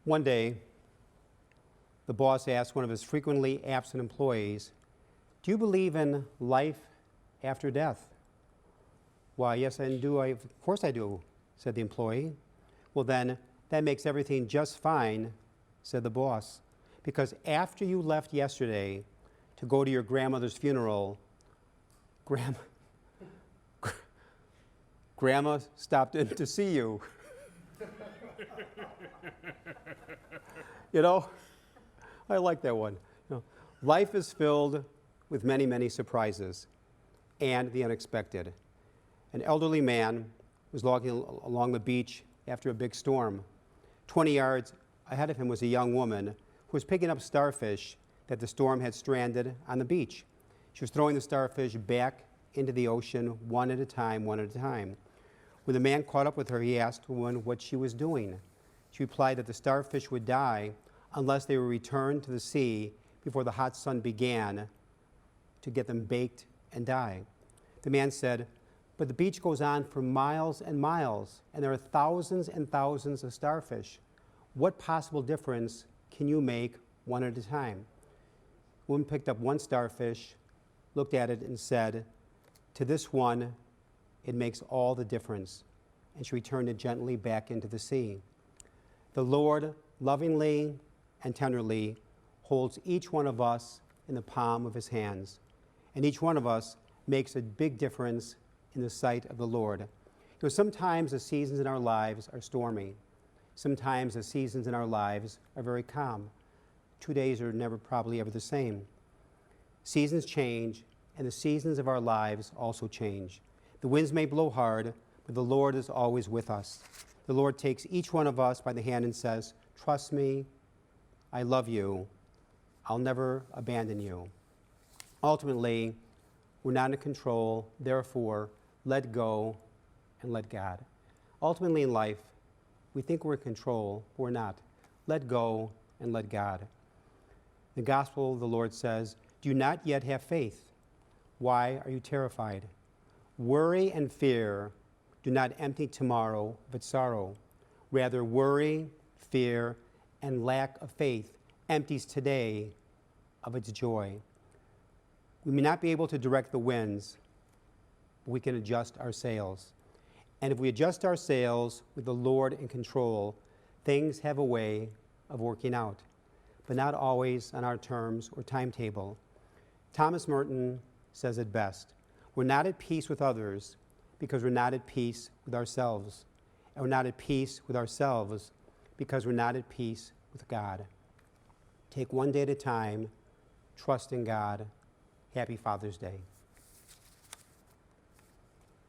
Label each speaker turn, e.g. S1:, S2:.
S1: One day, the boss asked one of his frequently absent employees, "Do you believe in life after death?" "Why, yes, I do. Of course I do," said the employee. "Well, then, that makes everything just fine," said the boss, "because after you left yesterday to go to your grandmother's funeral, Grandma stopped in to see you." You know, I like that one. Life is filled with many, many surprises and the unexpected. An elderly man was walking along the beach after a big storm. 20 yards ahead of him was a young woman who was picking up starfish that the storm had stranded on the beach. She was throwing the starfish back into the ocean one at a time, one at a time. When the man caught up with her, he asked the woman what she was doing. She replied that the starfish would die unless they were returned to the sea before the hot sun began to get them baked and die. The man said, "But the beach goes on for miles and miles, and there are thousands and thousands of starfish. What possible difference can you make one at a time?" The woman picked up one starfish, looked at it, and said, "To this one, it makes all the difference." And she returned it gently back into the sea. The Lord lovingly and tenderly holds each one of us in the palm of his hands, and each one of us makes a big difference in the sight of the Lord. Sometimes the seasons in our lives are stormy. Sometimes the seasons in our lives are very calm. 2 days are never probably ever the same. Seasons change, and the seasons of our lives also change. The winds may blow hard, but the Lord is always with us. The Lord takes each one of us by the hand and says, "Trust me, I love you, I'll never abandon you." Ultimately, we're not in control, therefore, let go and let God. Ultimately in life, we think we're in control, but we're not. Let go and let God. The gospel of the Lord says, "Do you not yet have faith? Why are you terrified? Worry and fear do not empty tomorrow of its sorrow. Rather, worry, fear, and lack of faith empties today of its joy." We may not be able to direct the winds, but we can adjust our sails. And if we adjust our sails with the Lord in control, things have a way of working out, but not always on our terms or timetable. Thomas Merton says it best: "We're not at peace with others because we're not at peace with ourselves. And we're not at peace with ourselves because we're not at peace with God." Take one day at a time, trust in God. Happy Father's Day.